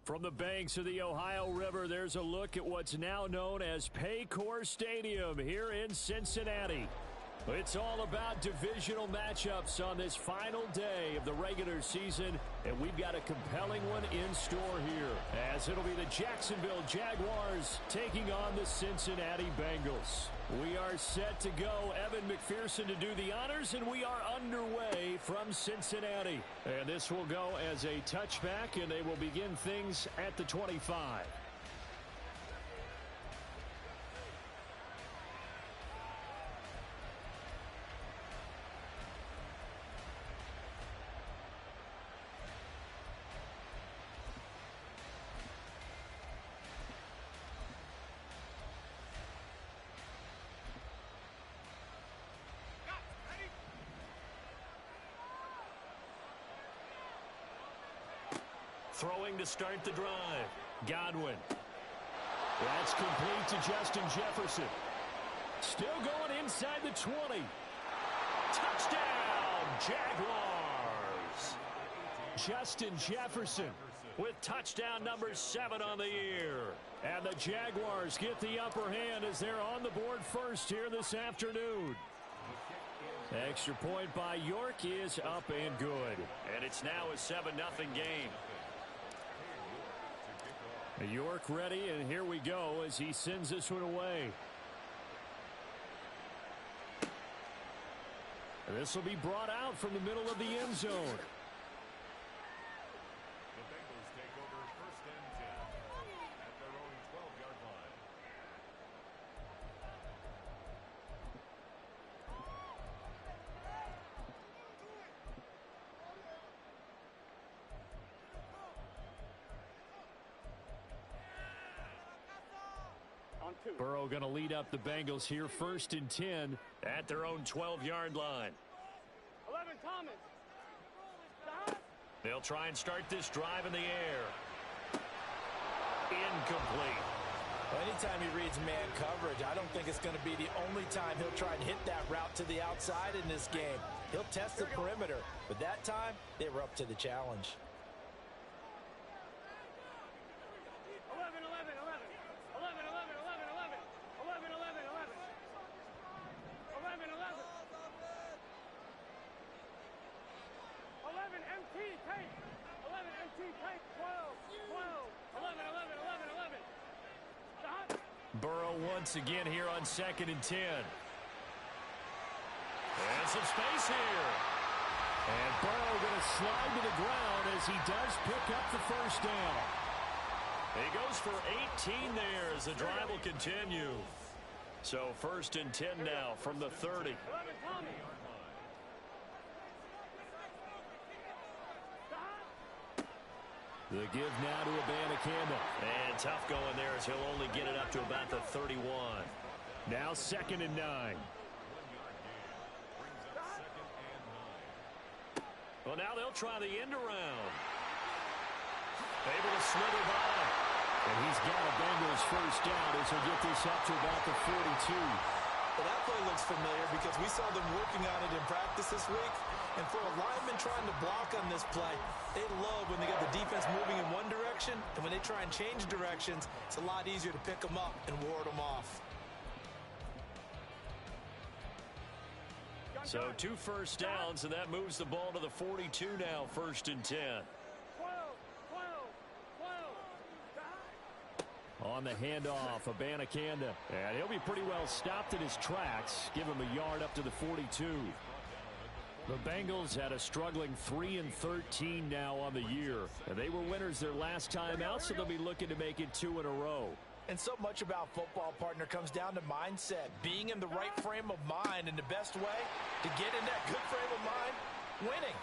From the banks of the Ohio River, there's a look at what's now known as Paycor Stadium here in Cincinnati. It's all about divisional matchups on this final day of the regular season, and we've got a compelling one in store here, as it'll be the Jacksonville Jaguars taking on the Cincinnati Bengals. We are set to go. Evan McPherson to do the honors, and we are underway from Cincinnati. And this will go as a touchback, and they will begin things at the 25. Throwing to start the drive. Godwin. That's complete to Justin Jefferson. Still going inside the 20. Touchdown, Jaguars. Justin Jefferson with touchdown number 7 on the year. And the Jaguars get the upper hand as they're on the board first here this afternoon. Extra point by York is up and good. And it's now a 7-0 game. York ready, and here we go as he sends this one away. This will be brought out from the middle of the end zone. The Bengals take over 1st and 10 at their own 12-yard line. Burrow going to lead up the Bengals here 1st and 10 at their own 12-yard line. 11, Thomas. They'll try and start this drive in the air. Incomplete. Well, anytime he reads man coverage, I don't think it's going to be the only time he'll try and hit that route to the outside in this game. He'll test the perimeter, but that time they were up to the challenge. 11, 11, 11. 11, 11, 11, 11. 11, 11, 11. 11, 11. 11, MT, take. 11, MT, take. 12, 12. 11, 11, 11, 11. Stop. Burrow once again here on 2nd and 10. And some space here. And Burrow going to slide to the ground as he does pick up the first down. He goes for 18 there as the drive will continue. So 1st and 10 now from the 30. 11, Tommy. The give now to Abanikanda. And tough going there as he'll only get it up to about the 31. Now 2nd and 9. Well, now they'll try the end around. Able to slither by. And he's got a Bengals first down as he'll get this up to about the 42. Well, that play looks familiar because we saw them working on it in practice this week. And for a lineman trying to block on this play, they love when they get the defense moving in one direction. And when they try and change directions, it's a lot easier to pick them up and ward them off. So 2 first downs, and that moves the ball to the 42 now, 1st and 10. 12, 12, 12. On the handoff, Abanikanda. And he'll be pretty well stopped in his tracks. Give him a yard up to the 42. The Bengals had a struggling 3 and 13 now on the year. And they were winners their last time out, so they'll be looking to make it 2 in a row. And so much about football, partner, comes down to mindset. Being in the right frame of mind, and the best way to get in that good frame of mind, winning.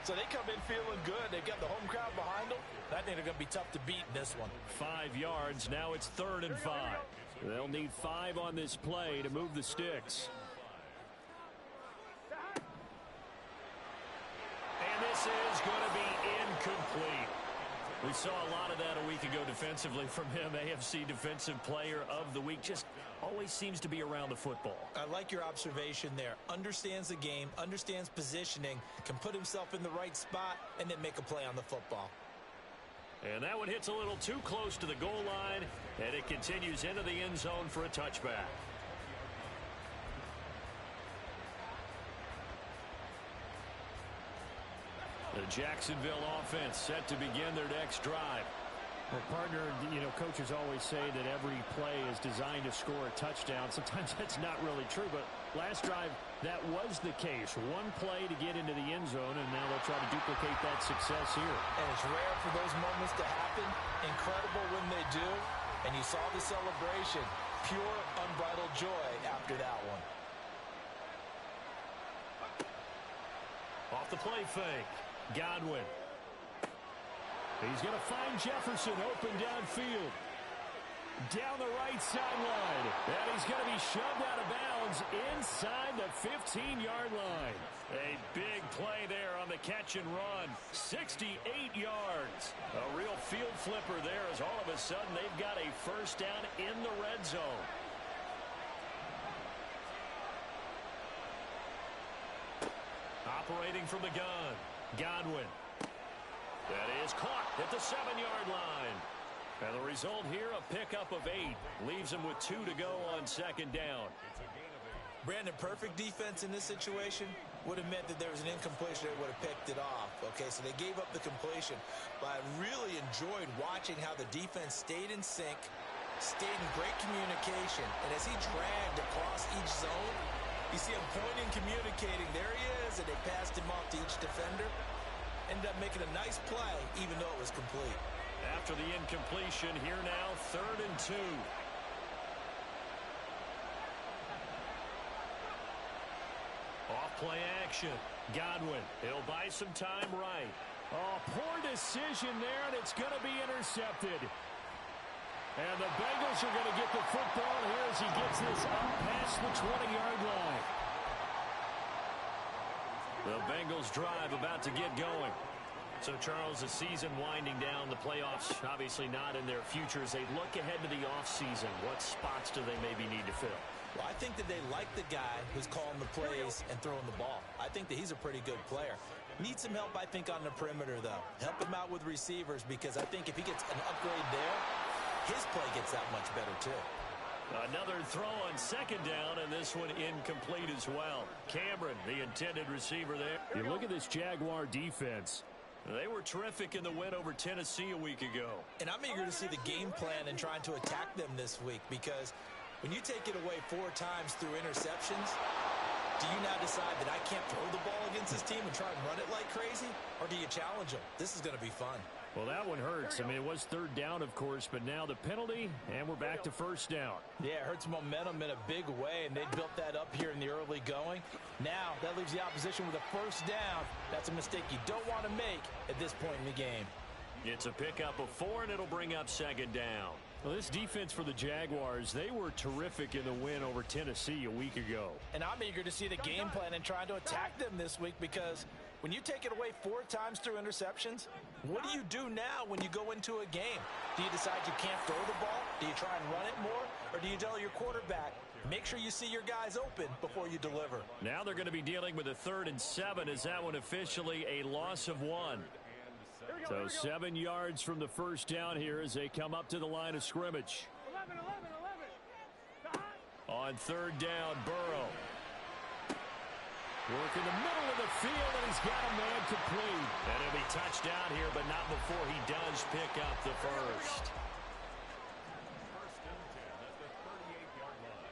So they come in feeling good. They've got the home crowd behind them. I think they're going to be tough to beat in this one. 5 yards. Now it's 3rd and 5. They'll need 5 on this play to move the sticks. And this is going to be incomplete. We saw a lot of that a week ago defensively from him. AFC Defensive Player of the Week. Just always seems to be around the football. I like your observation there. Understands the game, understands positioning, can put himself in the right spot, and then make a play on the football. And that one hits a little too close to the goal line, and it continues into the end zone for a touchback. The Jacksonville offense set to begin their next drive. Well, partner, coaches always say that every play is designed to score a touchdown. Sometimes that's not really true, but last drive, that was the case. One play to get into the end zone, and now they'll try to duplicate that success here. And it's rare for those moments to happen. Incredible when they do. And you saw the celebration. Pure, unbridled joy after that one. Off the play fake. Godwin. He's going to find Jefferson open downfield. Down the right sideline. And he's going to be shoved out of bounds inside the 15-yard line. A big play there on the catch and run. 68 yards. A real field flipper there as all of a sudden they've got a first down in the red zone. Operating from the gun. Godwin. That is caught at the 7-yard line. And the result here, a pickup of 8. Leaves him with 2 to go on second down. Brandon, perfect defense in this situation would have meant that there was an incompletion that would have picked it off. Okay, so they gave up the completion. But I really enjoyed watching how the defense stayed in sync, stayed in great communication. And as he dragged across each zone, you see him pointing, communicating. There he is, and they passed him off to each defender. Ended up making a nice play, even though it was complete. After the incompletion, here now, 3rd and 2. Off play action. Godwin. He'll buy some time right. Oh, poor decision there, and it's going to be intercepted. And the Bengals are going to get the football here as he gets this up past the 20-yard line. The Bengals drive about to get going. So, Charles, the season winding down, the playoffs obviously not in their future. As they look ahead to the offseason, what spots do they maybe need to fill? Well, I think that they like the guy who's calling the plays and throwing the ball. I think that he's a pretty good player. Needs some help, I think, on the perimeter, though. Help him out with receivers, because I think if he gets an upgrade there, his play gets that much better, too. Another throw on second down, and this one incomplete as well. Cameron, the intended receiver there. You look at this Jaguar defense. They were terrific in the win over Tennessee a week ago. And I'm eager to see the game plan and trying to attack them this week, because when you take it away 4 times through interceptions, do you now decide that I can't throw the ball against this team and try and run it like crazy? Or do you challenge them? This is going to be fun. Well, that one hurts. I mean, it was 3rd down, of course, but now the penalty, and we're back to 1st down. Yeah, it hurts momentum in a big way, and they built that up here in the early going. Now, that leaves the opposition with a 1st down. That's a mistake you don't want to make at this point in the game. It's a pickup of 4, and it'll bring up 2nd down. Well, this defense for the Jaguars, they were terrific in the win over Tennessee a week ago. And I'm eager to see the game plan and trying to attack them this week, because when you take it away 4 times through interceptions, what do you do now when you go into a game? Do you decide you can't throw the ball? Do you try and run it more? Or do you tell your quarterback, make sure you see your guys open before you deliver? Now they're going to be dealing with a 3rd and 7. Is that one officially a loss of 1? So 7 yards from the 1st down here as they come up to the line of scrimmage. 11. On 3rd down, Burrow. Work in the middle of the field, and he's got a man complete. And he'll be touched down here, but not before he does pick up the first. 1st and 10 at the 38-yard line.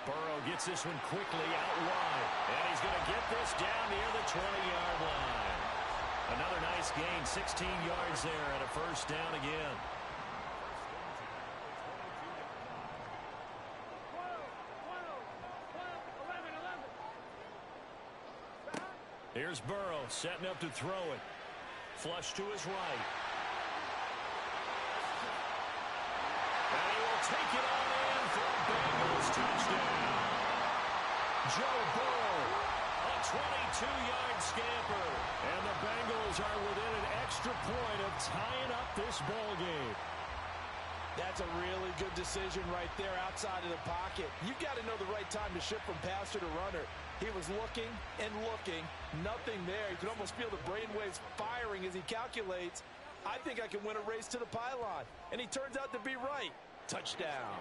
Burrow gets this one quickly out wide. And he's going to get this down near the 20-yard line. Another nice gain, 16 yards there, and a 1st down again. 11. Here's Burrow setting up to throw it. Flush to his right. And he will take it on in for a Bengals touchdown. Joe Burrow, a 22-yard scamper. And the Bengals are within an extra point of tying up this ball game. That's a really good decision right there outside of the pocket. You've got to know the right time to shift from passer to runner. He was looking and looking, nothing there. You can almost feel the brainwaves firing as he calculates, I think I can win a race to the pylon. And he turns out to be right. Touchdown.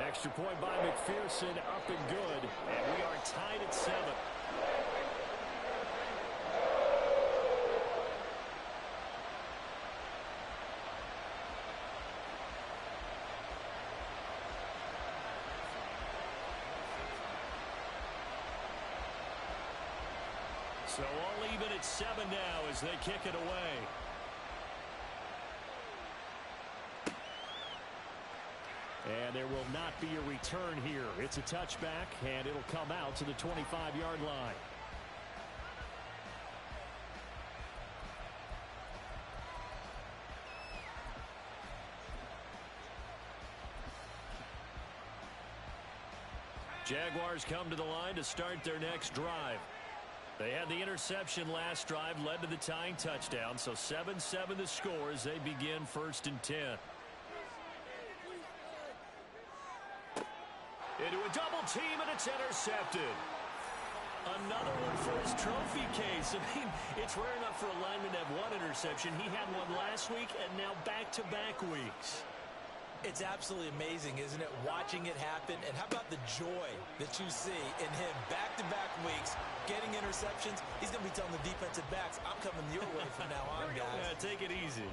Extra point by McPherson, up and good. And we are tied at 7. So all even at 7 now as they kick it away. And there will not be a return here. It's a touchback, and it'll come out to the 25-yard line. Jaguars come to the line to start their next drive. They had the interception last drive, led to the tying touchdown, so 7-7 the score as they begin 1st and 10. Into a double team, and it's intercepted. Another one for his trophy case. I mean, it's rare enough for a lineman to have one interception. He had one last week, and now back-to-back weeks. It's absolutely amazing, isn't it, watching it happen? And how about the joy that you see in him back-to-back weeks, getting interceptions? He's going to be telling the defensive backs, I'm coming your way from now on, guys. Yeah, take it easy.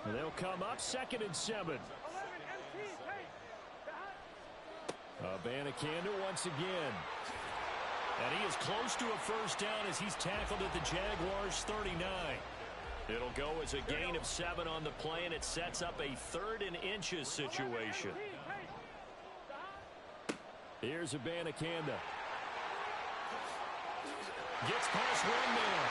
11. They'll come up 2nd and 7. Abanikanda once again. And he is close to a first down as he's tackled at the Jaguars' 39. It'll go as a gain of 7 on the play, and it sets up a 3rd and inches situation. Here's Abanikanda. Gets past one man.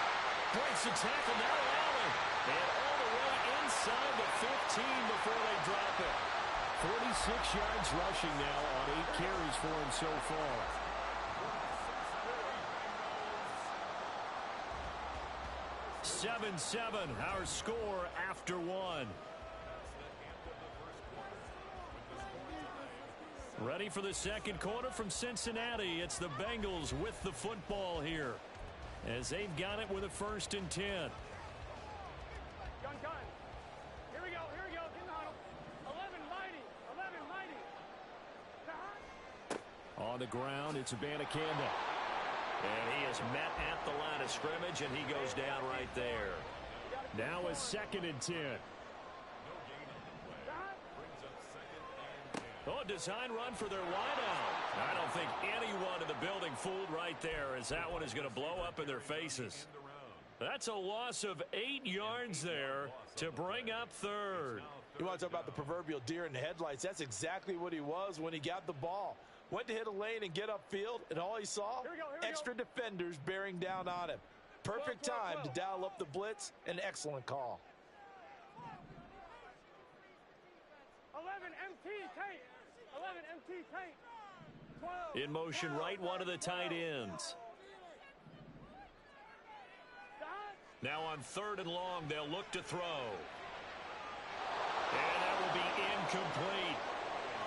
Breaks the tackle, now Allen. And all the way inside the 15 before they drop it. 46 yards rushing now on 8 carries for him so far. Seven, our score after 1. Ready for the second quarter from Cincinnati. It's the Bengals with the football here as they've got it with a 1st and 10. Gun. Here we go. In the huddle. 11 mighty. On the ground, it's Abanikanda. And he is met at the line of scrimmage, and he goes down right there. Now a 2nd and 10. Oh, design run for their wideout. I don't think anyone in the building fooled right there, as that one is going to blow up in their faces. That's a loss of 8 yards there to bring up 3rd. You want to talk about the proverbial deer in the headlights? That's exactly what he was when he got the ball. Went to hit a lane and get upfield, and all he saw, extra defenders bearing down on him. Perfect time to dial up the blitz. An excellent call. 11 MT tape. 11 MT tape. 12. In motion, right one of the tight ends. Now on 3rd and long, they'll look to throw. And that will be incomplete.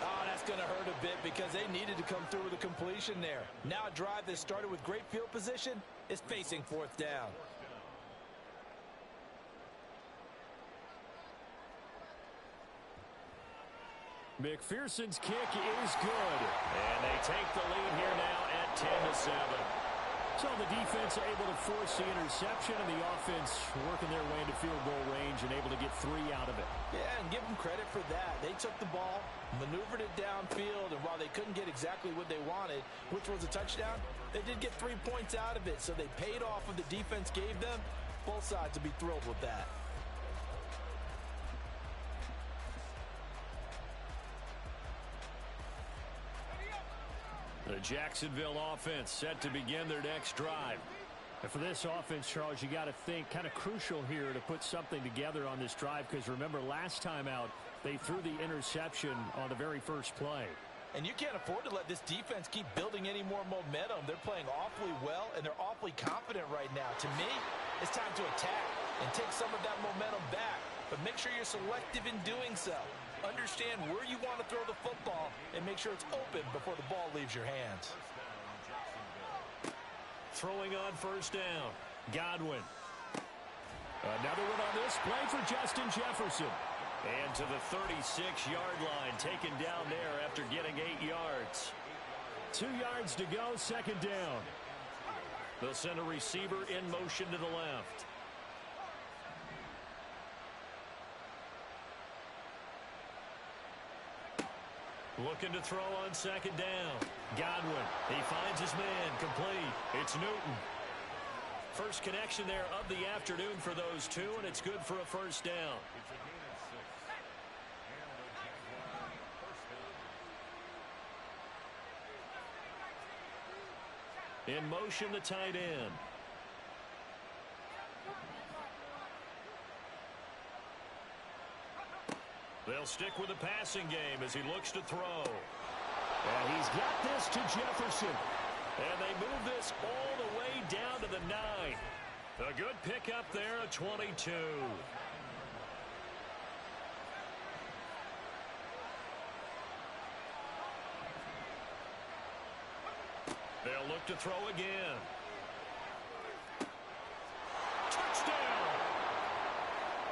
Oh, that's going to hurt a bit because they needed to come through with a completion there. Now a drive that started with great field position is facing 4th down. McPherson's kick is good. And they take the lead here now at 10-7. So the defense able to force the interception, and the offense working their way into field goal range and able to get 3 out of it. Yeah, and give them credit for that. They took the ball, maneuvered it downfield, and while they couldn't get exactly what they wanted, which was a touchdown, they did get 3 points out of it. So they paid off what the defense gave them. Both sides would be thrilled with that. The Jacksonville offense set to begin their next drive. And for this offense, Charles, you got to think kind of crucial here to put something together on this drive, because remember last time out they threw the interception on the very first play. And you can't afford to let this defense keep building any more momentum. They're playing awfully well, and they're awfully confident right now. To me, it's time to attack and take some of that momentum back. but make sure you're selective in doing so. Understand where you want to throw the football and make sure it's open before the ball leaves your hands. Throwing on first down, Godwin. Another one on this play for Justin Jefferson. And to the 36-yard line, taken down there after getting 8 yards. 2 yards to go, second down. They'll send a receiver in motion to the left. Looking to throw on second down. Godwin, he finds his man, complete. It's Newton. First connection there of the afternoon for those two, and it's good for a first down. In motion, the tight end. They'll stick with the passing game as he looks to throw. And he's got this to Jefferson. And they move this all the way down to the 9. A good pickup there, a 22. They'll look to throw again. Touchdown!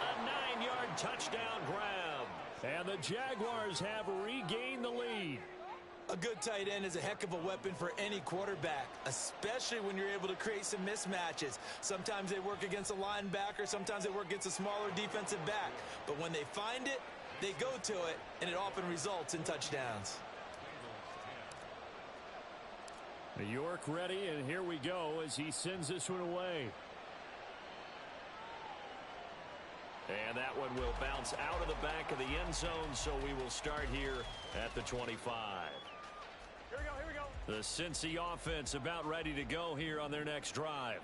A 9-yard touchdown grab. And the Jaguars have regained the lead. A good tight end is a heck of a weapon for any quarterback, especially when you're able to create some mismatches. Sometimes they work against a linebacker, sometimes they work against a smaller defensive back. But when they find it, they go to it, and it often results in touchdowns. New York ready, and here we go as he sends this one away. And that one will bounce out of the back of the end zone, so we will start here at the 25. Here we go. The Cincy offense about ready to go here on their next drive.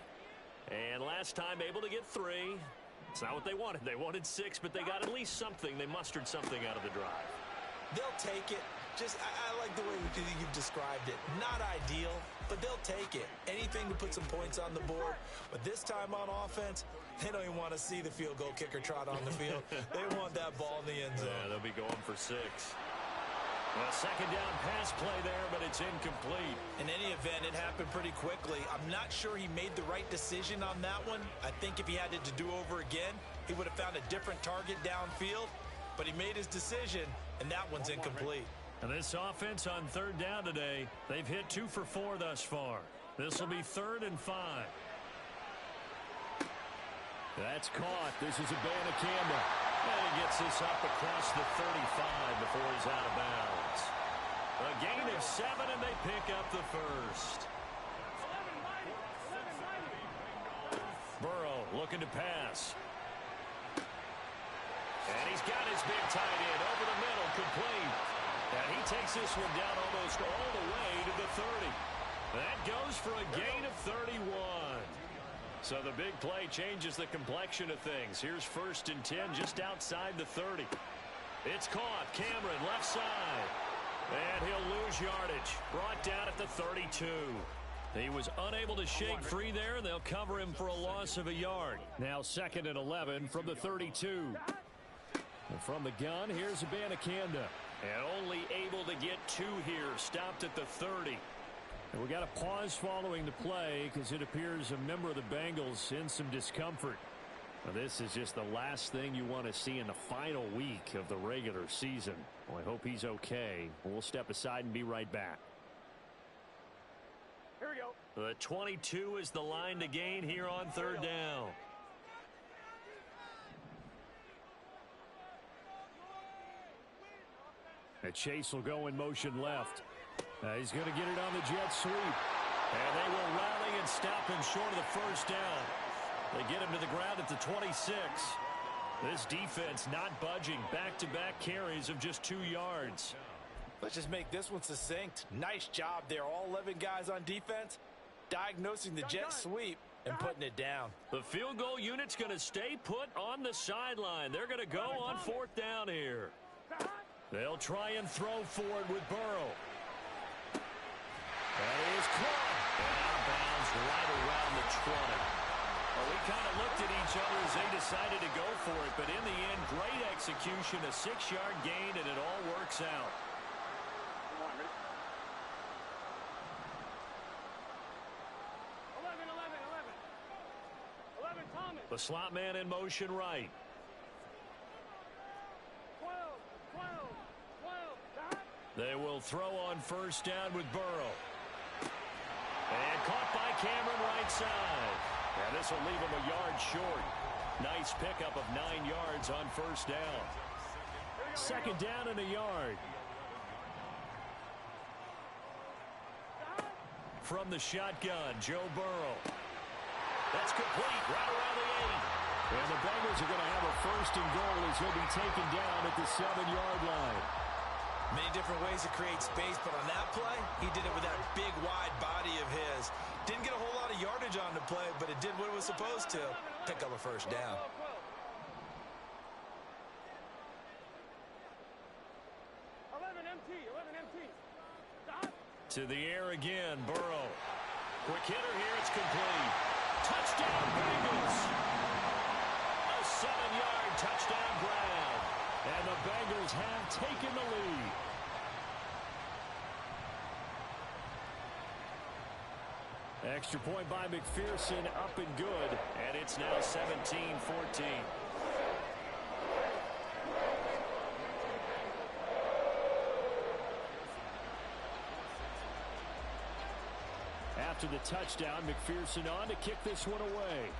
And last time able to get 3. It's not what they wanted. They wanted 6, but they got at least something. They mustered something out of the drive. They'll take it. I like the way you've described it. Not ideal, but they'll take it. Anything to put some points on the board. But this time on offense, they don't even want to see the field goal kicker trot on the field. They want that ball in the end zone. Yeah, they'll be going for 6. Well, second down pass play there, but it's incomplete. In any event, it happened pretty quickly. I'm not sure he made the right decision on that one. I think if he had it to do over again, he would have found a different target downfield. But he made his decision, and that one's incomplete. And this offense on third down today, they've hit 2 for 4 thus far. This will be 3rd and 5. That's caught. This is Abanikanda. And he gets this up across the 35 before he's out of bounds. A gain of 7, and they pick up the first. Burrow looking to pass. And he's got his big tight end over the middle, complete. And he takes this one down almost all the way to the 30. That goes for a gain of 31. So the big play changes the complexion of things. Here's 1st and 10 just outside the 30. It's caught. Cameron left side. And he'll lose yardage. Brought down at the 32. He was unable to shake free there, and they'll cover him for a loss of a yard. Now 2nd and 11 from the 32. And from the gun, here's Abanikanda. And only able to get 2 here. Stopped at the 30. And we got a pause following the play because it appears a member of the Bengals in some discomfort. Now, this is just the last thing you want to see in the final week of the regular season. Well, I hope he's okay. We'll step aside and be right back. Here we go. The 22 is the line to gain here on 3rd down. And Chase will go in motion left. He's going to get it on the jet sweep. And they will rally and stop him short of the first down. They get him to the ground at the 26. This defense not budging. Back-to-back carries of just 2 yards. Let's just make this one succinct. Nice job there. All 11 guys on defense diagnosing the jet sweep and putting it down. The field goal unit's going to stay put on the sideline. They're going to go on 4th down here. They'll try and throw forward with Burrow. That is caught. And out of bounds right around the 20. A Well, we kind of looked at each other as they decided to go for it, but in the end, great execution, a 6-yard gain, and it all works out. Come on, ready? 11, Thomas. The slot man in motion right. 12, Dot. They will throw on first down with Burrow. And caught by Cameron right side. And this will leave him a yard short. Nice pickup of 9 yards on first down. Second down and a yard. From the shotgun, Joe Burrow. That's complete right around the 8. And the Bengals are going to have a first and goal as he'll be taken down at the 7-yard line. Many different ways to create space, but on that play, he did it with that big, wide body of his. Didn't get a whole lot of yardage on the play, but it did what it was supposed to. Pick up a first down. 11 MT. Dot. To the air again, Burrow. Quick hitter here, it's complete. Touchdown, Bengals. A 7-yard touchdown grab. And the Bengals have taken the lead. Extra point by McPherson, up and good. And it's now 17-14. After the touchdown, McPherson on to kick this one away.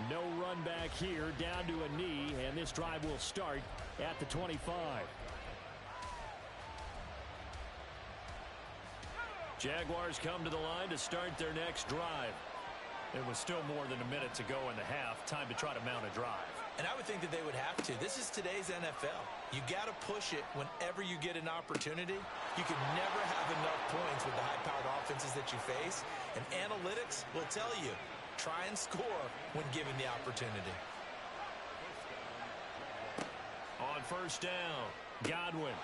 No run back here, down to a knee, and this drive will start at the 25. Jaguars come to the line to start their next drive. It was still more than a minute to go in the half. Time to try to mount a drive. And I would think that they would have to. This is today's NFL. You got to push it whenever you get an opportunity. You can never have enough points with the high-powered offenses that you face. And analytics will tell you, try and score when given the opportunity. On first down, Godwin.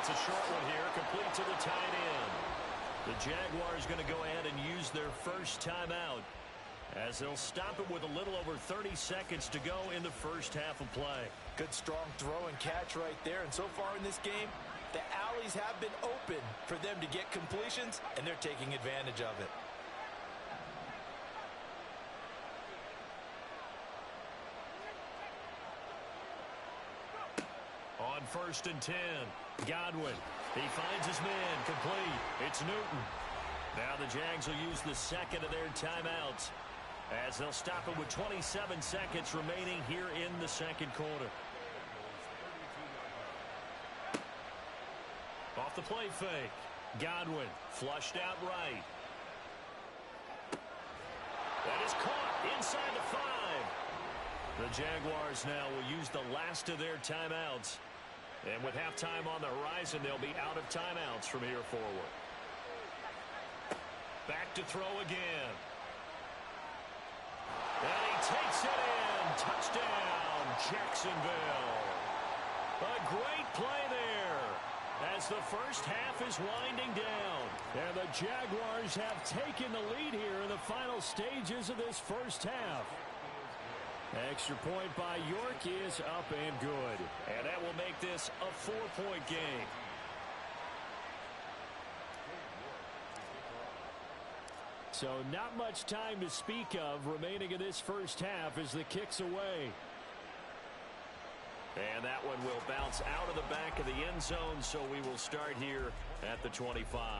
It's a short one here, complete to the tight end. The Jaguars going to go ahead and use their first timeout as they'll stop it with a little over 30 seconds to go in the first half of play. Good strong throw and catch right there. And so far in this game, the alleys have been open for them to get completions, and they're taking advantage of it. On first and 10, Godwin. He finds his man, complete. It's Newton. Now the Jags will use the second of their timeouts as they'll stop it with 27 seconds remaining here in the second quarter. Off the play fake. Godwin flushed out right. That is caught inside the 5. The Jaguars now will use the last of their timeouts. And with halftime on the horizon, they'll be out of timeouts from here forward. Back to throw again. And he takes it in. Touchdown, Jacksonville. A great play there as the first half is winding down. And the Jaguars have taken the lead here in the final stages of this first half. Extra point by York is up and good. And that will make this a 4-point game. So not much time to speak of remaining in this first half as the kick's away. And that one will bounce out of the back of the end zone, so we will start here at the 25.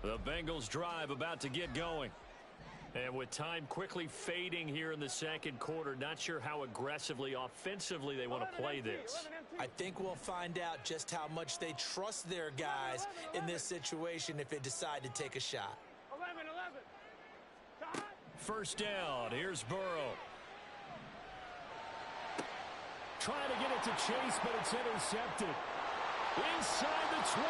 The Bengals drive about to get going. And with time quickly fading here in the second quarter, not sure how aggressively, offensively they want to play this. I think we'll find out just how much they trust their guys in this situation if they decide to take a shot. 11. First down, here's Burrow. Trying to get it to Chase, but it's intercepted. Inside the 20.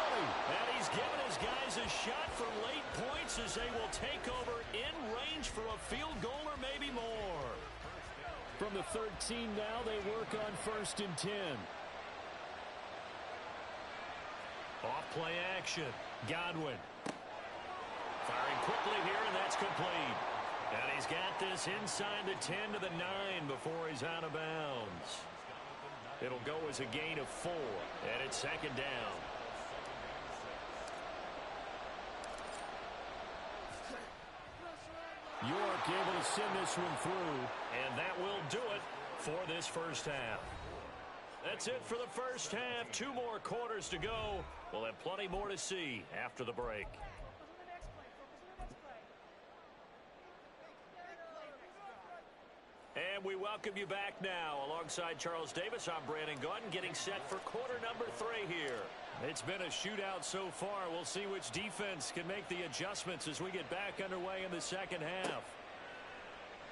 And he's given his guys a shot for late points as they will take over in range for a field goal or maybe more. From the 13 now, they work on 1st and 10. Off play action. Godwin. Firing quickly here, and that's complete. And he's got this inside the 10 to the 9 before he's out of bounds. It'll go as a gain of 4, and it's 2nd down. York able to send this one through. And that will do it for this first half. That's it for the first half. 2 more quarters to go. We'll have plenty more to see after the break. And we welcome you back now. Alongside Charles Davis, I'm Brandon Gaudin, getting set for quarter number 3 here. It's been a shootout so far. We'll see which defense can make the adjustments as we get back underway in the second half.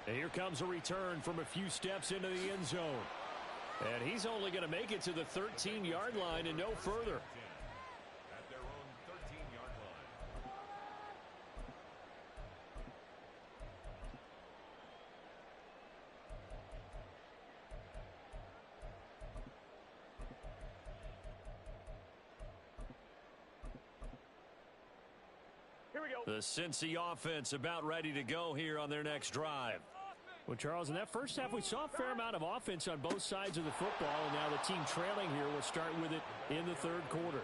And here comes a return from a few steps into the end zone. And he's only going to make it to the 13-yard line and no further. At their own 13-yard line. Here we go. The Cincy offense about ready to go here on their next drive. Well, Charles, in that first half, we saw a fair amount of offense on both sides of the football, and now the team trailing here will start with it in the 3rd quarter.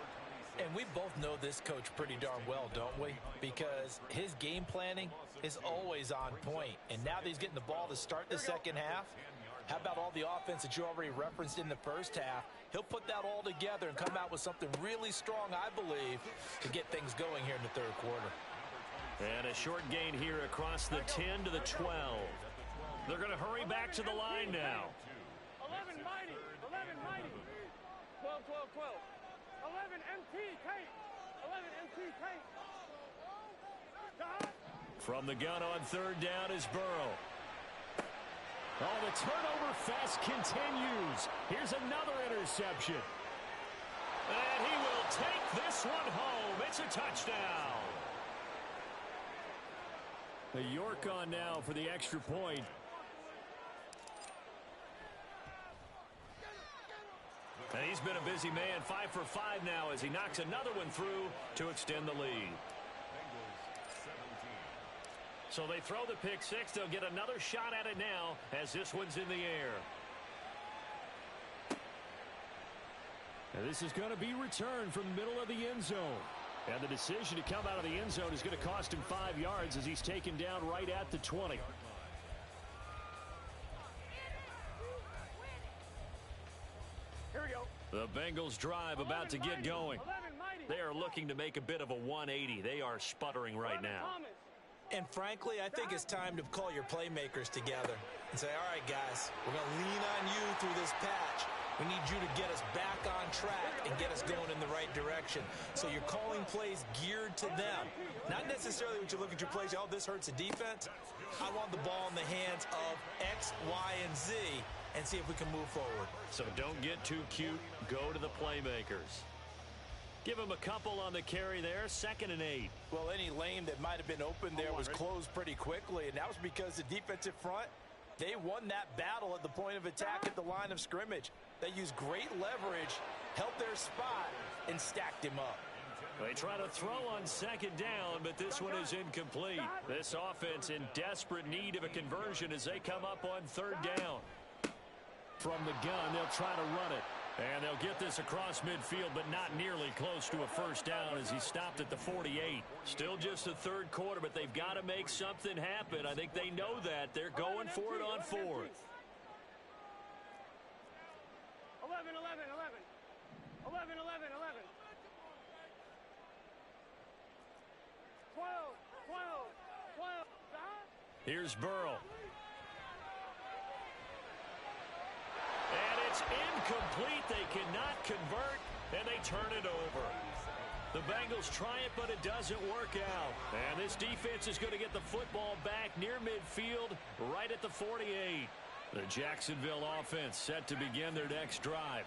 And we both know this coach pretty darn well, don't we? Because his game planning is always on point. And now that he's getting the ball to start the second half, how about all the offense that you already referenced in the first half? He'll put that all together and come out with something really strong, I believe, to get things going here in the 3rd quarter. And a short gain here across the 10 to the 12. They're going to hurry back to the line now. 11 mighty. 11 mighty. 12, 12, 12. 11 MT tape. 11 MT tape. From the gun on 3rd down is Burrow. Oh, the turnover fest continues. Here's another interception. And he will take this one home. It's a touchdown. The York on now for the extra point. And he's been a busy man, 5 for 5 now as he knocks another one through to extend the lead. So they throw the pick 6. They'll get another shot at it now as this one's in the air. And this is going to be returned from the middle of the end zone. And the decision to come out of the end zone is going to cost him 5 yards as he's taken down right at the 20. Here we go. The Bengals drive about to get going. 11 mighty. They are looking to make a bit of a 180. They are sputtering right 11 now. Thomas. And frankly, I think it's time to call your playmakers together and say, all right, guys, we're going to lean on you through this patch. We need you to get us back on track and get us going in the right direction. So you're calling plays geared to them. Not necessarily when you look at your plays, oh, this hurts the defense. I want the ball in the hands of X, Y, and Z and see if we can move forward. So don't get too cute. Go to the playmakers. Give him a couple on the carry there. 2nd and 8. Well, any lane that might have been open there was closed pretty quickly, and that was because the defensive front, they won that battle at the point of attack at the line of scrimmage. They used great leverage, held their spot, and stacked him up. They try to throw on 2nd down, but this one is incomplete. This offense in desperate need of a conversion as they come up on 3rd down. From the gun, they'll try to run it. And they'll get this across midfield, but not nearly close to a first down as he stopped at the 48. Still just the 3rd quarter, but they've got to make something happen. I think they know that. They're going for it on 4th. 11, 11, 11. 11, 11, 11. 12, 12, 12. Here's Burrow. And it's incomplete. They cannot convert, and they turn it over. The Bengals try it, but it doesn't work out. And this defense is going to get the football back near midfield, right at the 48. The Jacksonville offense set to begin their next drive.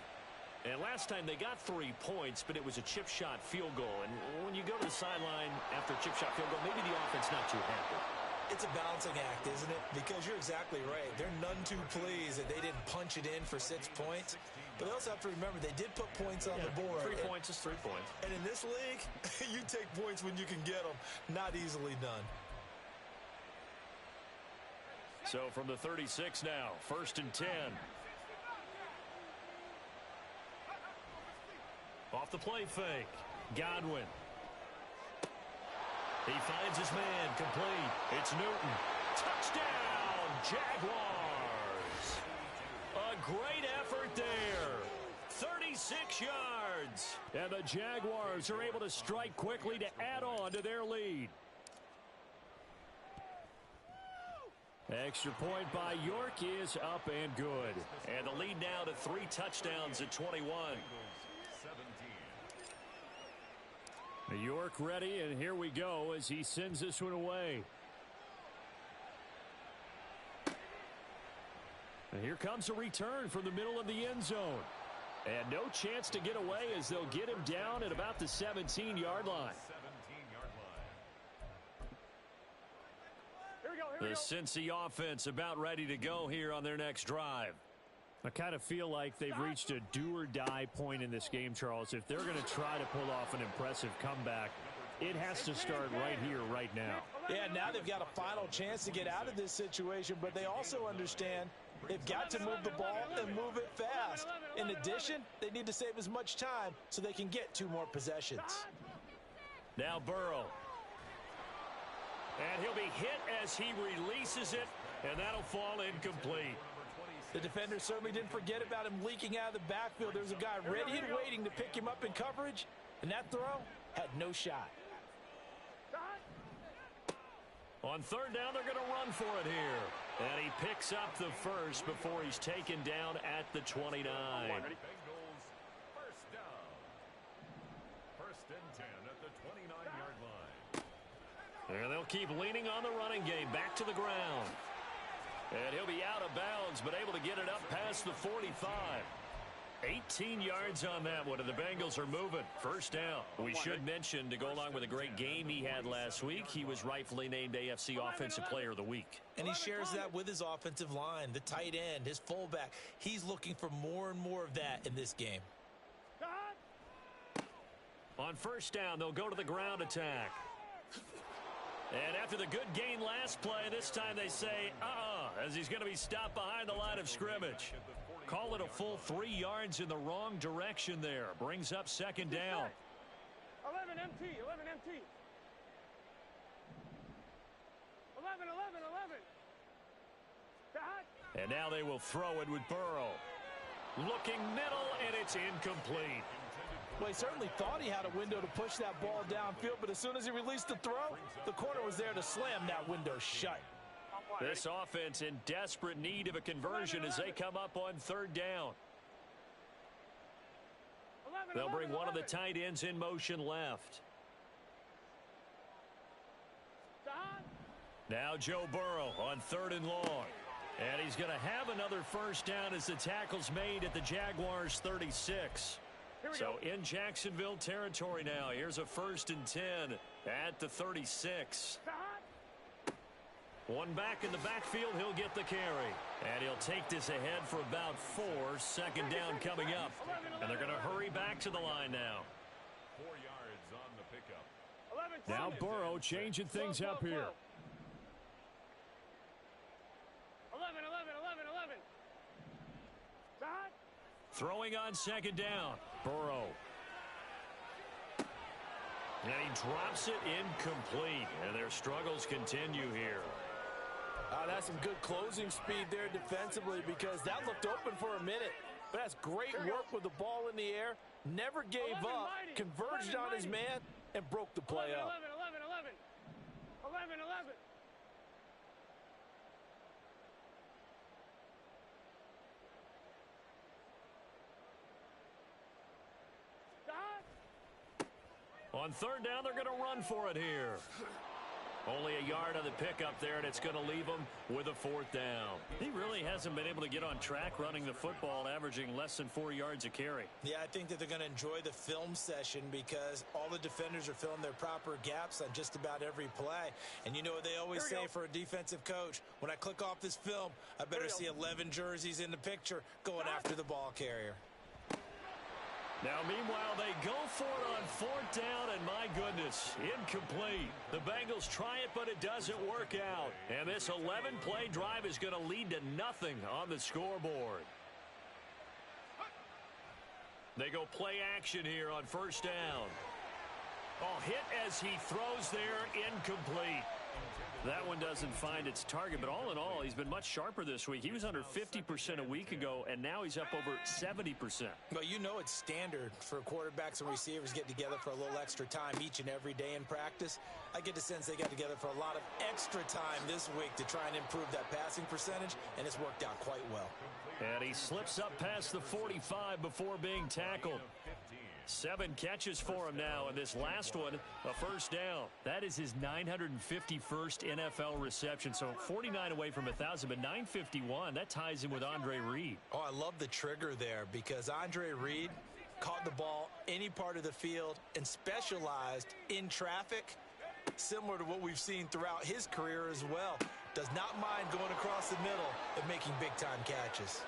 And last time they got 3 points, but it was a chip shot field goal. And when you go to the sideline after a chip shot field goal, maybe the offense not too happy. It's a balancing act, isn't it? Because you're exactly right. They're none too pleased that they didn't punch it in for 6 points. But they also have to remember they did put points on the board. 3 points is 3 points. And in this league, you take points when you can get them. Not easily done. So from the 36 now, 1st and 10. Off the play fake. Godwin. He finds his man, complete. It's Newton. Touchdown, Jaguars. A great effort there. 36 yards. And the Jaguars are able to strike quickly to add on to their lead. Extra point by York is up and good. And the lead now to 3 touchdowns at 21. York ready, and here we go as he sends this one away. And here comes a return from the middle of the end zone. And no chance to get away as they'll get him down at about the 17-yard line. The Cincy offense about ready to go here on their next drive. I kind of feel like they've reached a do-or-die point in this game, Charles. If they're going to try to pull off an impressive comeback, it has to start right here, right now. Yeah, now they've got a final chance to get out of this situation, but they also understand they've got to move the ball and move it fast. In addition, they need to save as much time so they can get 2 more possessions. Now Burrow. And he'll be hit as he releases it, and that'll fall incomplete. The defender certainly didn't forget about him leaking out of the backfield. There's a guy ready and waiting to pick him up in coverage, and that throw had no shot. On 3rd down, they're going to run for it here. And he picks up the first before he's taken down at the 29. Bengals, 1st down. 1st and 10 at the 29-yard line. And they'll keep leaning on the running game. Back to the ground. And he'll be out of bounds, but able to get it up past the 45. 18 yards on that one, and the Bengals are moving. 1st down. We should mention, to go along with a great game he had last week, he was rightfully named AFC Offensive Player of the Week. And he shares that with his offensive line, the tight end, his fullback. He's looking for more and more of that in this game. On 1st down, they'll go to the ground attack. And after the good gain last play, this time they say, as he's going to be stopped behind the line of scrimmage. Call it a full 3 yards in the wrong direction there. Brings up 2nd down. 11 MT, 11 MT. 11, 11, 11. And now they will throw it with Burrow. Looking middle, and it's incomplete. Well, he certainly thought he had a window to push that ball downfield, but as soon as he released the throw, the corner was there to slam that window shut. This offense in desperate need of a conversion as they come up on 3rd down. They'll bring one of the tight ends in motion left. Now Joe Burrow on 3rd and long. And he's going to have another 1st down as the tackle's made at the Jaguars' 36. So in Jacksonville territory now. Here's a 1st and 10 at the 36. One back in the backfield, he'll get the carry. And he'll take this ahead for about 4. 2nd down coming up. And they're going to hurry back to the line now. 4 yards on the pickup. Now Burrow changing things up here. 11, 11, 11, 11. Throwing on 2nd down. Burrow. And he drops it incomplete. And their struggles continue here. That's some good closing speed there defensively because that looked open for a minute. But that's great work with the ball in the air. Never gave up. Converged on his man and broke the play up. 11, 11, 11. 11, 11. On 3rd down, they're going to run for it here. Only a yard on the pickup there, and it's going to leave him with a 4th down. He really hasn't been able to get on track running the football, averaging less than 4 yards a carry. Yeah, I think that they're going to enjoy the film session because all the defenders are filling their proper gaps on just about every play. And you know what they always say for a defensive coach? When I click off this film, I better see 11 jerseys in the picture going after the ball carrier. Now, meanwhile, they go for it on 4th down, and my goodness, incomplete. The Bengals try it, but it doesn't work out. And this 11-play drive is going to lead to nothing on the scoreboard. They go play action here on 1st down. Oh, hit as he throws there, incomplete. That one doesn't find its target, but all in all, he's been much sharper this week. He was under 50% a week ago, and now he's up over 70%. Well, you know it's standard for quarterbacks and receivers get together for a little extra time each and every day in practice. I get the sense they got together for a lot of extra time this week to try and improve that passing percentage, and it's worked out quite well. And he slips up past the 45 before being tackled. 7 catches for him now, and this last one, a 1st down. That is his 951st NFL reception, so 49 away from 1,000, but 951, that ties him with Andre Reed. Oh, I love the trigger there because Andre Reed caught the ball any part of the field and specialized in traffic, similar to what we've seen throughout his career as well. Does not mind going across the middle and making big-time catches.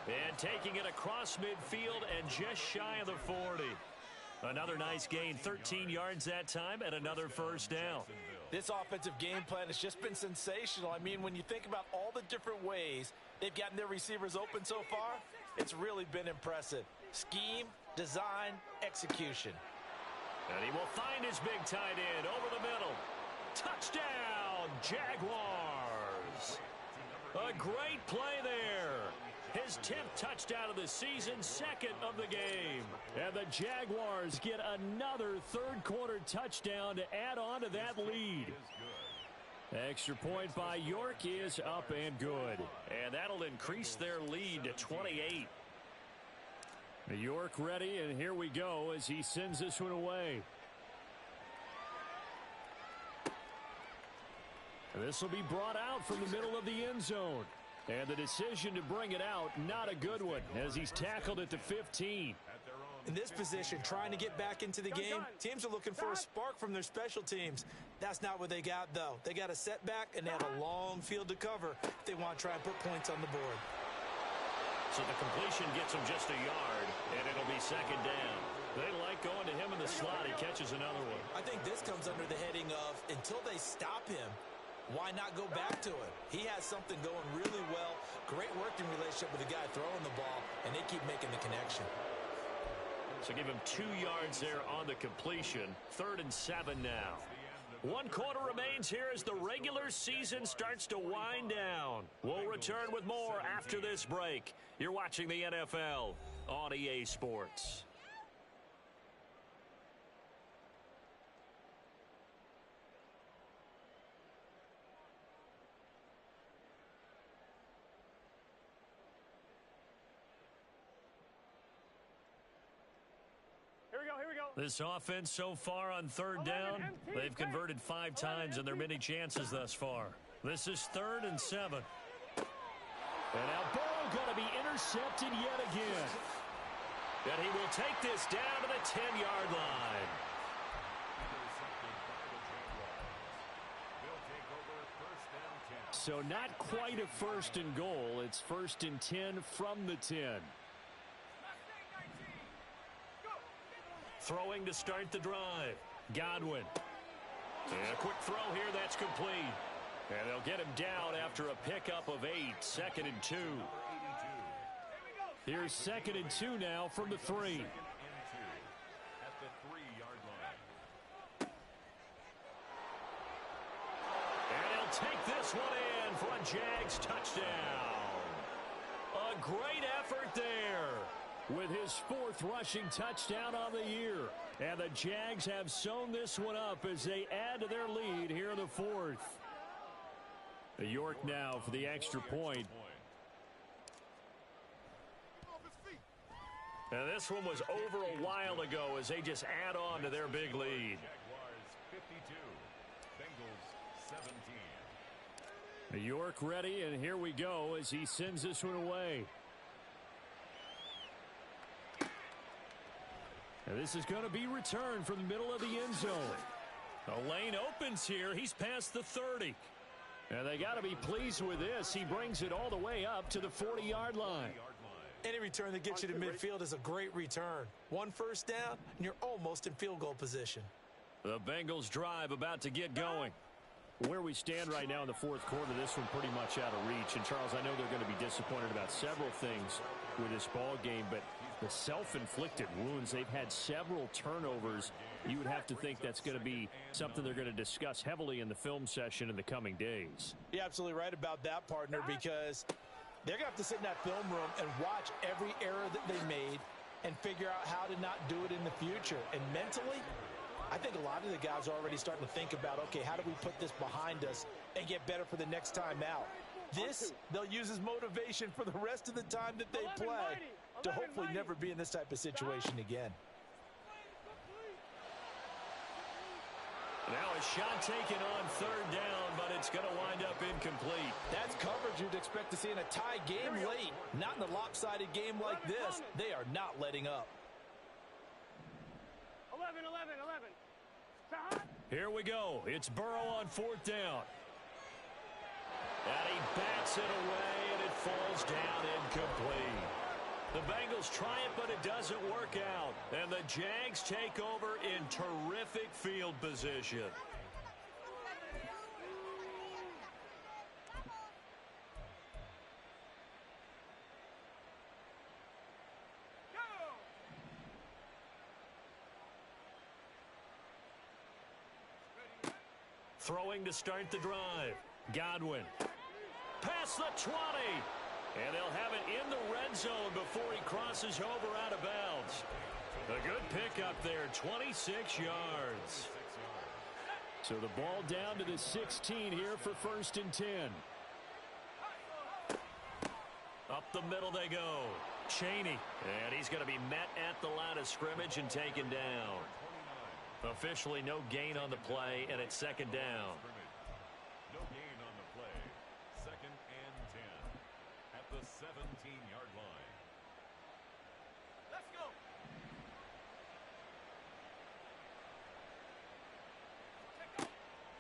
And taking it across midfield and just shy of the 40. Another nice gain, 13 yards that time, and another 1st down. This offensive game plan has just been sensational. I mean, when you think about all the different ways they've gotten their receivers open so far, it's really been impressive. Scheme, design, execution. And he will find his big tight end over the middle. Touchdown, Jaguars. A great play there. His 10th touchdown of the season, 2nd of the game. And the Jaguars get another 3rd quarter touchdown to add on to that lead. Extra point by York is up and good. And that'll increase their lead to 28. York ready, and here we go as he sends this one away. This will be brought out from the middle of the end zone. And the decision to bring it out, not a good one, as he's tackled at the 15. In this position, trying to get back into the game, teams are looking for a spark from their special teams. That's not what they got, though. They got a setback, and they have a long field to cover if they want to try and put points on the board. So the completion gets him just a yard, and it'll be 2nd down. They like going to him in the slot. He catches another one. I think this comes under the heading of, until they stop him, why not go back to it? He has something going really well. Great working relationship with the guy throwing the ball, and they keep making the connection. So give him 2 yards there on the completion. 3rd and 7 now. 1 quarter remains here as the regular season starts to wind down. We'll return with more after this break. You're watching the NFL on EA Sports. This offense so far on 3rd down, they've converted 5 times in their many chances thus far. This is 3rd and 7. And now Burrow going to be intercepted yet again. And he will take this down to the 10-yard line. So not quite a 1st and goal. It's 1st and 10 from the 10. Throwing to start the drive. Godwin. And a quick throw here, that's complete. And they'll get him down after a pickup of 8. 2nd and 2. Here's 2nd and 2 now from the 3. At the 3-yard line. And he'll take this one in for a Jags touchdown. A great effort there, with his 4th rushing touchdown on the year. And the Jags have sewn this one up as they add to their lead here in the 4th. York now for the extra point. And this one was over a while ago as they just add on to their big lead. Jaguars 52, Bengals York ready, and here we go as he sends this one away. And this is going to be returned from the middle of the end zone. The lane opens here. He's past the 30. And they got to be pleased with this. He brings it all the way up to the 40-yard line. Any return that gets you to midfield is a great return. One first down, and you're almost in field goal position. The Bengals drive about to get going. Where we stand right now in the fourth quarter, this one pretty much out of reach. And, Charles, I know they're going to be disappointed about several things with this ball game, but the self-inflicted wounds, they've had several turnovers. You would have to think that's going to be something they're going to discuss heavily in the film session in the coming days. You're absolutely right about that, partner, because they're going to have to sit in that film room and watch every error that they made and figure out how to not do it in the future. And mentally, I think a lot of the guys are already starting to think about, okay, how do we put this behind us and get better for the next time out? This, they'll use as motivation for the rest of the time that they play to hopefully never be in this type of situation again. Now a shot taken on third down, but it's going to wind up incomplete. That's coverage you'd expect to see in a tie game late. Not in a lopsided game like this. They are not letting up. 11, 11, 11. Here we go. It's Burrow on fourth down. And he bats it away, and it falls down incomplete. The Bengals try it, but it doesn't work out. And the Jags take over in terrific field position. Throwing to start the drive. Godwin. Past the 20. And they'll have it in the red zone before he crosses over out of bounds. A good pickup there, 26 yards. So the ball down to the 16 here for first and 10. Up the middle they go. Chaney. And he's going to be met at the line of scrimmage and taken down. Officially no gain on the play, and it's second down. No gain on the play. Second and 10 at the 17-yard line. Let's go.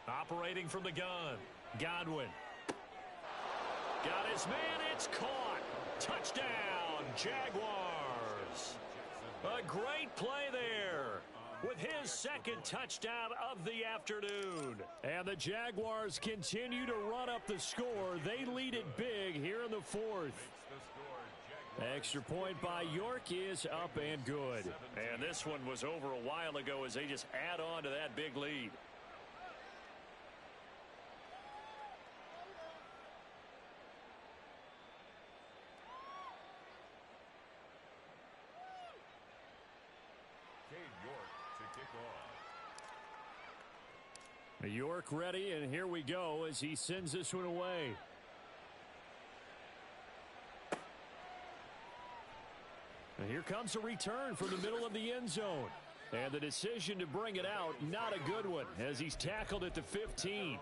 Operating from the gun. Godwin. Got his man. It's caught. Touchdown, Jaguars. A great play there with his second touchdown of the afternoon. And the Jaguars continue to run up the score. They lead it big here in the fourth. Extra point by York is up and good. And this one was over a while ago as they just add on to that big lead. York ready, and here we go as he sends this one away. And here comes a return from the middle of the end zone. And the decision to bring it out, not a good one, as he's tackled at the 15.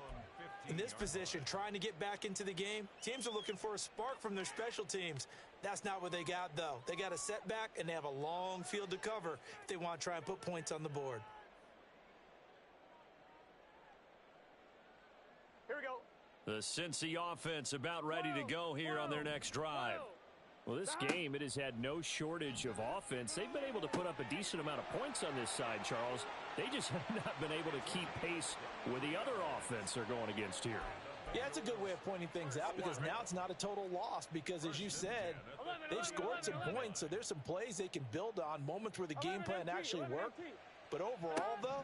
In this position, trying to get back into the game, teams are looking for a spark from their special teams. That's not what they got, though. They got a setback, and they have a long field to cover if they want to try and put points on the board. Here we go. The Cincy offense about ready to go here on their next drive. Well, this game, it has had no shortage of offense. They've been able to put up a decent amount of points on this side, Charles. They just have not been able to keep pace with the other offense they're going against here. Yeah, it's a good way of pointing things out because now it's not a total loss because, as you said, they've scored some points, so there's some plays they can build on, moments where the game plan actually worked. But overall, though,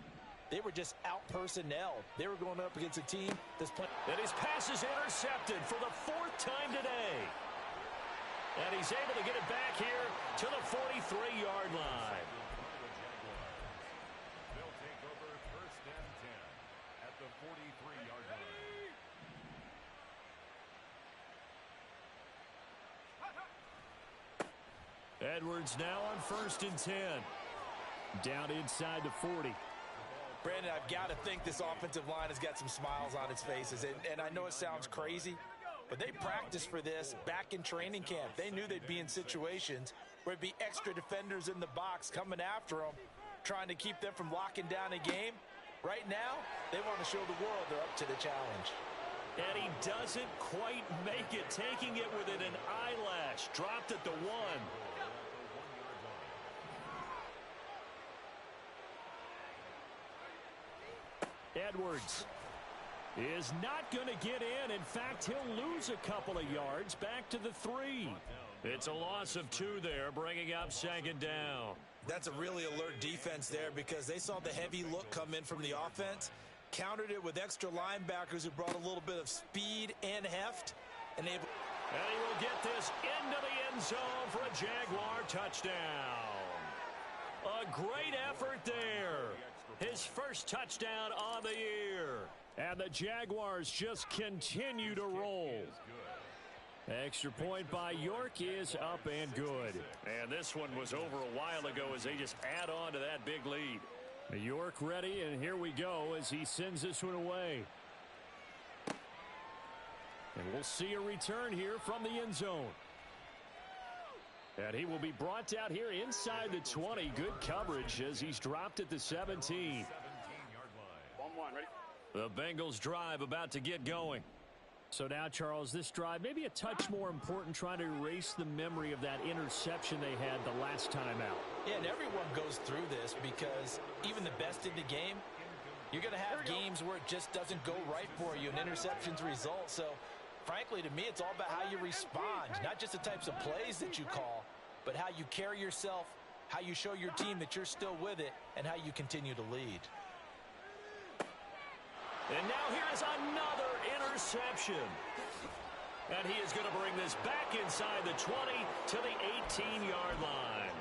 they were just out-personnel. They were going up against a team that's playing. And his pass is intercepted for the fourth time today. And he's able to get it back here to the 43-yard line. They'll take over first and 10 at the 43-yard line. Edwards now on first and 10. Down inside the 40. Brandon, I've got to think this offensive line has got some smiles on its faces. And I know it sounds crazy, but they practiced for this back in training camp. They knew they'd be in situations where it'd be extra defenders in the box coming after them, trying to keep them from locking down a game. Right now, they want to show the world they're up to the challenge. And he doesn't quite make it, taking it within an eyelash. Dropped at the 1. Edwards is not going to get in. In fact, he'll lose a couple of yards back to the 3. It's a loss of 2 there, bringing up 2nd down. That's a really alert defense there because they saw the heavy look come in from the offense, countered it with extra linebackers who brought a little bit of speed and heft. And he will get this into the end zone for a Jaguar touchdown. A great effort there. His first touchdown on the year. And the Jaguars just continue to roll. Extra point by York is up and good. And this one was over a while ago as they just add on to that big lead. York ready, and here we go as he sends this one away. And we'll see a return here from the end zone. And he will be brought down here inside the 20. Good coverage as he's dropped at the 17. 1-1, ready? The Bengals drive about to get going. So now, Charles, this drive maybe a touch more important, trying to erase the memory of that interception they had the last time out. Yeah, and everyone goes through this because even the best in the game, you're going to have games where it just doesn't go right for you and interceptions result. So, frankly, to me, it's all about how you respond, not just the types of plays that you call, but how you carry yourself, how you show your team that you're still with it, and how you continue to lead. And now here is another interception. And he is going to bring this back inside the 20 to the 18-yard line.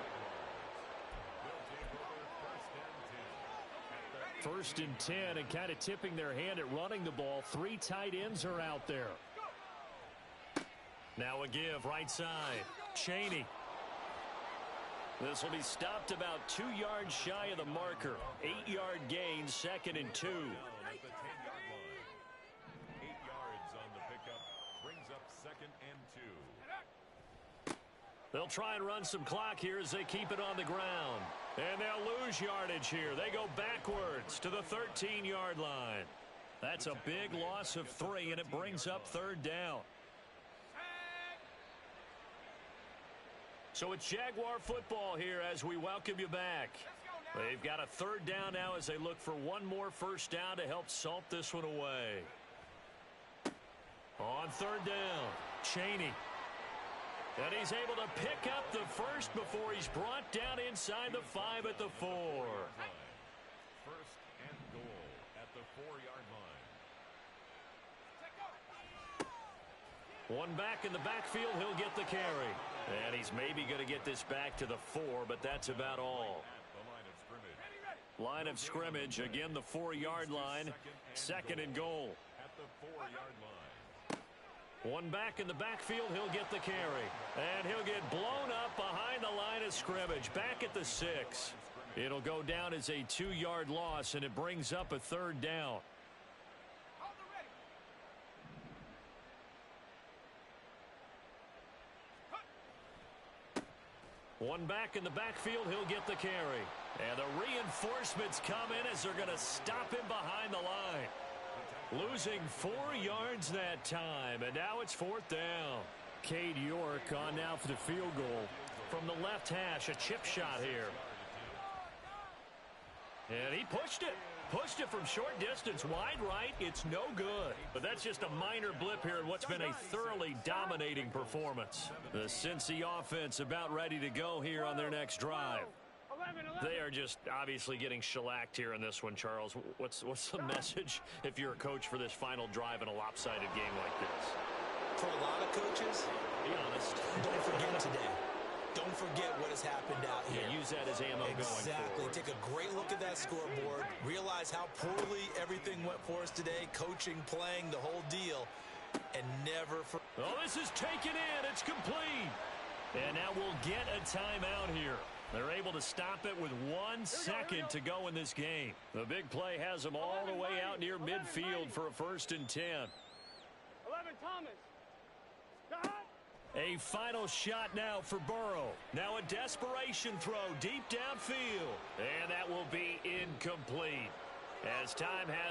1st and 10, and kind of tipping their hand at running the ball. 3 tight ends are out there. Now a give right side. Chaney. This will be stopped about 2 yards shy of the marker. 8-yard gain, 2nd and 2. At the 10-yard line. 8 yards on the pickup. Brings up 2nd and 2. They'll try and run some clock here as they keep it on the ground. And they'll lose yardage here. They go backwards to the 13-yard line. That's a big loss of 3, and it brings up 3rd down. So it's Jaguar football here as we welcome you back. They've got a 3rd down now as they look for one more 1st down to help salt this one away. On 3rd down, Chaney. And he's able to pick up the 1st before he's brought down inside the 5 at the 4. 1st and goal at the 4-yard line. One back in the backfield, he'll get the carry. And he's maybe going to get this back to the 4, but that's about all. Line of scrimmage, again the 4-yard line. 2nd and goal. At the 4-yard line. One back in the backfield, he'll get the carry. And he'll get blown up behind the line of scrimmage, back at the 6. It'll go down as a 2-yard loss, and it brings up a 3rd down. One back in the backfield, he'll get the carry. And the reinforcements come in as they're going to stop him behind the line. Losing 4 yards that time, and now it's 4th down. Cade York on now for the field goal. From the left hash, a chip shot here. And he pushed it. Pushed it from short distance, wide right. It's no good. But that's just a minor blip here in what's been a thoroughly dominating performance. The Cincy offense about ready to go here on their next drive. They are just obviously getting shellacked here in this one, Charles. What's the message if you're a coach for this final drive in a lopsided game like this? For a lot of coaches, be honest. Don't forget today. Don't forget what has happened out here. Yeah, use that as ammo going forward. Exactly. Take a great look at that scoreboard. Realize how poorly everything went for us today. Coaching, playing, the whole deal. And never for... Oh, this is taken in. It's complete. And now we'll get a timeout here. They're able to stop it with 1 second to go in this game. The big play has them all the way out near midfield for a 1st and 10. 11 Thomas. Stop. A final shot now for Burrow. Now a desperation throw deep downfield. And that will be incomplete. As time has